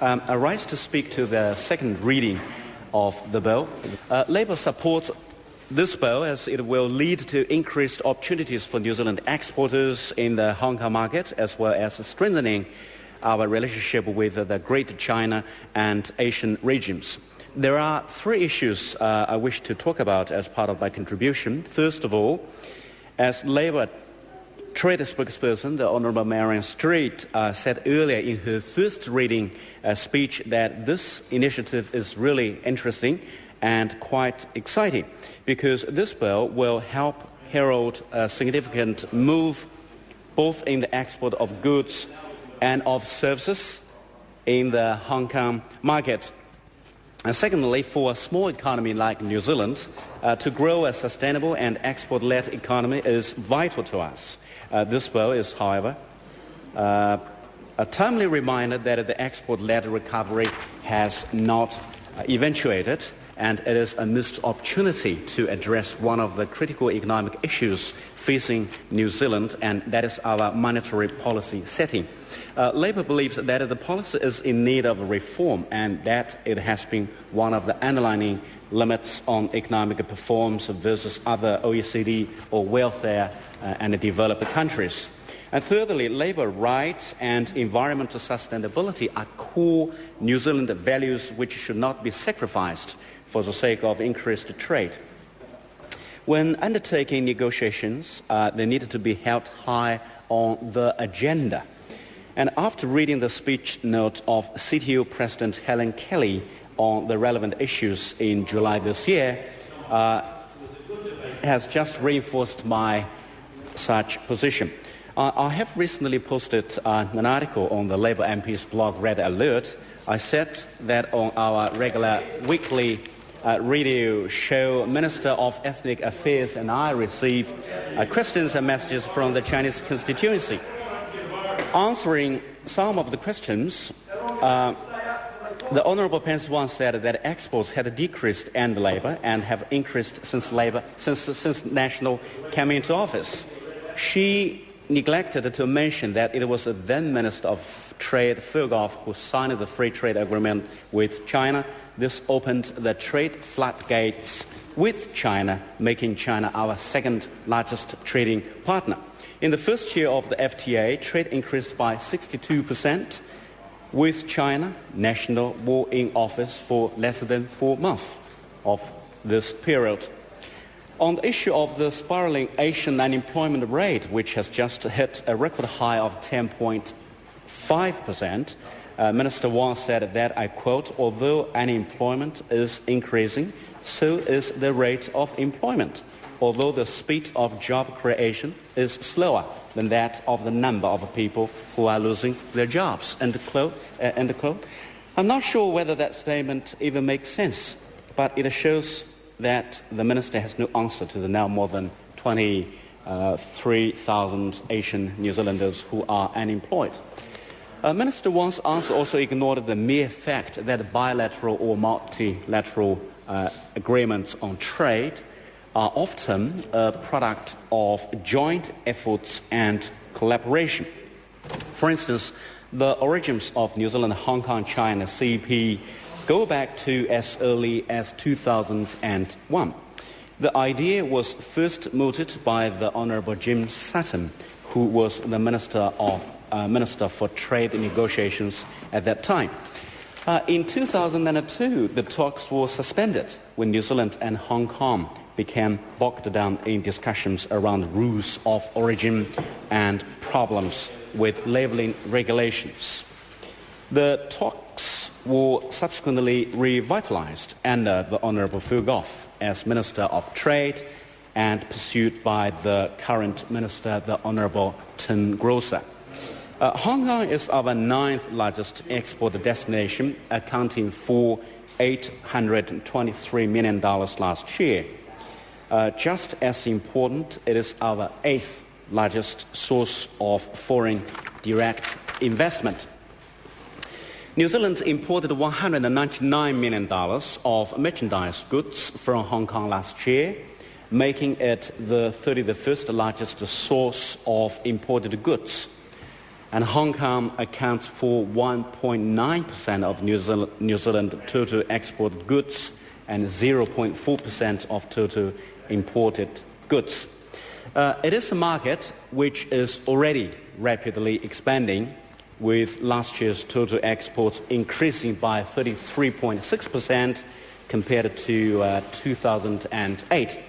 I rise to speak to the second reading of the bill. Labour supports this bill as it will lead to increased opportunities for New Zealand exporters in the Hong Kong market, as well as strengthening our relationship with the Greater China and Asian regions. There are three issues I wish to talk about as part of my contribution. First of all, as Labour Trade spokesperson, the Honourable Marion Street, said earlier in her first reading speech that this initiative is really interesting and quite exciting because this bill will help herald a significant move both in the export of goods and of services in the Hong Kong market. And secondly, for a small economy like New Zealand, to grow a sustainable and export-led economy is vital to us. This bill is, however, a timely reminder that the export-led recovery has not eventuated, and it is a missed opportunity to address one of the critical economic issues facing New Zealand, and that is our monetary policy setting. Labour believes that the policy is in need of reform and that it has been one of the underlying limits on economic performance versus other OECD or welfare and developed countries. And thirdly, labour rights and environmental sustainability are core New Zealand values which should not be sacrificed for the sake of increased trade. When undertaking negotiations, they needed to be held high on the agenda. And after reading the speech note of CTU President Helen Kelly on the relevant issues in July this year, has just reinforced my such position. I have recently posted an article on the Labour MP's blog Red Alert. I said that on our regular weekly radio show, Minister of Ethnic Affairs and I receive questions and messages from the Chinese constituency. Answering some of the questions, the Honourable Pence once said that exports had decreased in labour and have increased since National came into office. She neglected to mention that it was the then Minister of Trade, Fergoff, who signed the free trade agreement with China. This opened the trade floodgates with China, making China our second largest trading partner. In the first year of the FTA, trade increased by 62%. With China, National were in office for less than 4 months of this period. On the issue of the spiraling Asian unemployment rate, which has just hit a record high of 10.5%, Minister Wang said that, I quote, although unemployment is increasing, so is the rate of employment, although the speed of job creation is slower than that of the number of people who are losing their jobs. End quote. I'm not sure whether that statement even makes sense, but it shows that the Minister has no answer to the now more than 23,000 Asian New Zealanders who are unemployed. Minister Wang's answer also ignored the mere fact that bilateral or multilateral agreements on trade are often a product of joint efforts and collaboration. For instance, the origins of New Zealand-Hong Kong-China CEP go back to as early as 2001. The idea was first mooted by the Honourable Jim Sutton, who was the Minister for Trade Negotiations at that time. In 2002, the talks were suspended when New Zealand and Hong Kong became bogged down in discussions around rules of origin and problems with labelling regulations. The talks were subsequently revitalized under the Honourable Fergoff as Minister of Trade and pursued by the current Minister, the Honourable Tin Grosser. Hong Kong is our 9th largest export destination, accounting for $823 million last year. Just as important, it is our 8th largest source of foreign direct investment. New Zealand imported $199 million of merchandise goods from Hong Kong last year, making it the 31st largest source of imported goods. and Hong Kong accounts for 1.9% of New Zealand total export goods and 0.4% of total imported goods. It is a market which is already rapidly expanding, with last year's total exports increasing by 33.6% compared to 2008.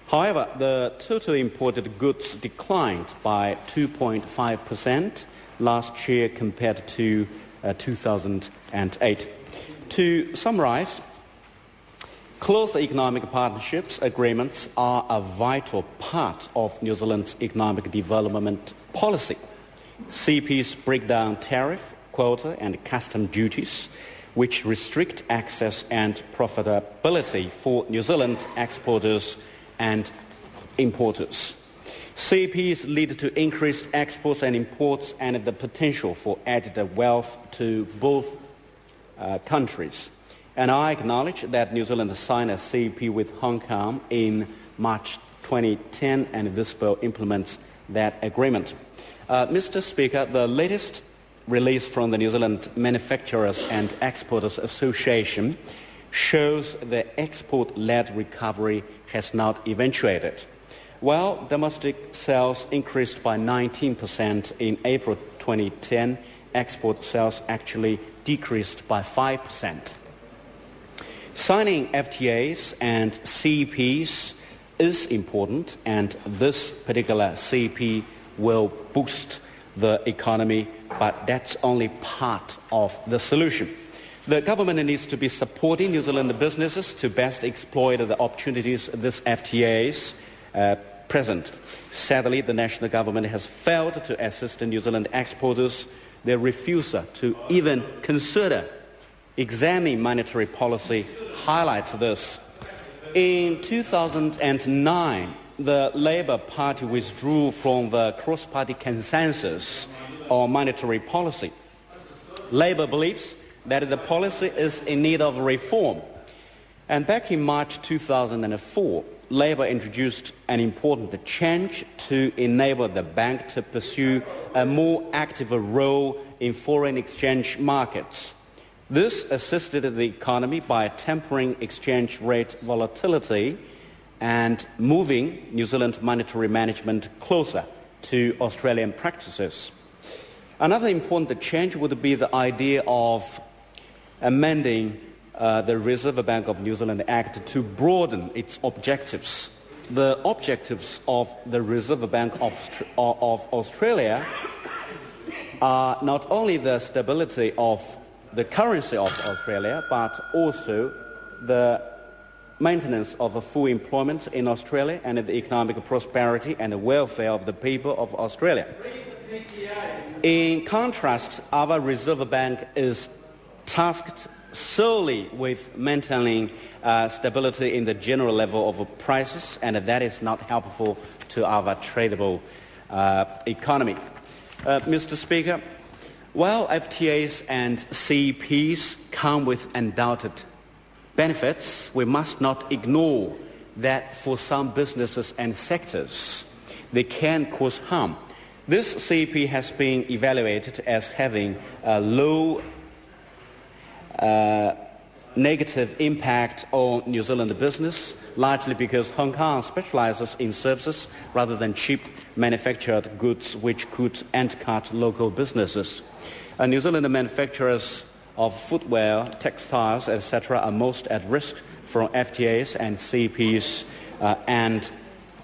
However, the total imported goods declined by 2.5% last year compared to 2008. To summarize, close economic partnerships agreements are a vital part of New Zealand's economic development policy. CEPs break down tariff, quota and custom duties, which restrict access and profitability for New Zealand exporters and importers. CEPs lead to increased exports and imports and the potential for added wealth to both countries. And I acknowledge that New Zealand signed a CEP with Hong Kong in March 2010, and this bill implements that agreement. Mr. Speaker, the latest release from the New Zealand Manufacturers and Exporters Association shows the export-led recovery has not eventuated. While domestic sales increased by 19% in April 2010, export sales actually decreased by 5%. Signing FTAs and CEPs is important, and this particular CEP will boost the economy, but that's only part of the solution. The government needs to be supporting New Zealand businesses to best exploit the opportunities these FTAs present. Sadly, the national government has failed to assist New Zealand exporters. Their refusal to even consider examining monetary policy highlights this. In 2009, the Labour Party withdrew from the cross-party consensus on monetary policy. Labour believes that the policy is in need of reform. And back in March 2004, Labour introduced an important change to enable the bank to pursue a more active role in foreign exchange markets. This assisted the economy by tempering exchange rate volatility and moving New Zealand monetary management closer to Australian practices. Another important change would be the idea of amending the Reserve Bank of New Zealand Act to broaden its objectives. The objectives of the Reserve Bank of Australia are not only the stability of the currency of Australia, but also the maintenance of full employment in Australia and the economic prosperity and the welfare of the people of Australia. In contrast, our Reserve Bank is tasked solely with maintaining stability in the general level of prices, and that is not helpful to our tradable economy. Mr. Speaker, while FTAs and CEPs come with undoubted benefits, we must not ignore that for some businesses and sectors, they can cause harm. This CEP has been evaluated as having a low negative impact on New Zealand business, largely because Hong Kong specializes in services rather than cheap manufactured goods, which could undercut local businesses. New Zealand manufacturers of footwear, textiles, etc. are most at risk from FTAs and CEPs, and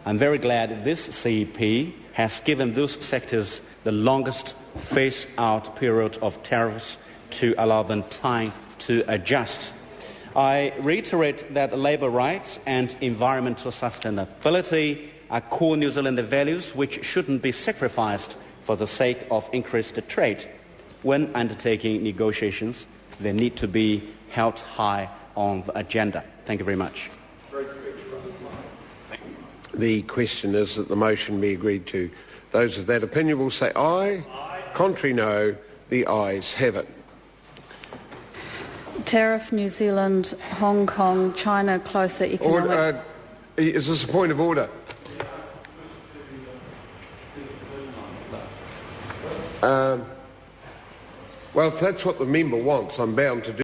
I'm very glad this CEP has given those sectors the longest phase-out period of tariffs to allow them time to adjust. I reiterate that labour rights and environmental sustainability are core New Zealand values which shouldn't be sacrificed for the sake of increased trade. When undertaking negotiations, they need to be held high on the agenda. Thank you very much. The question is that the motion be agreed to. Those of that opinion will say aye. Aye. Contrary, no. The ayes have it. Tariff, New Zealand, Hong Kong, China, closer economic... Is this a point of order? Well, if that's what the member wants, I'm bound to do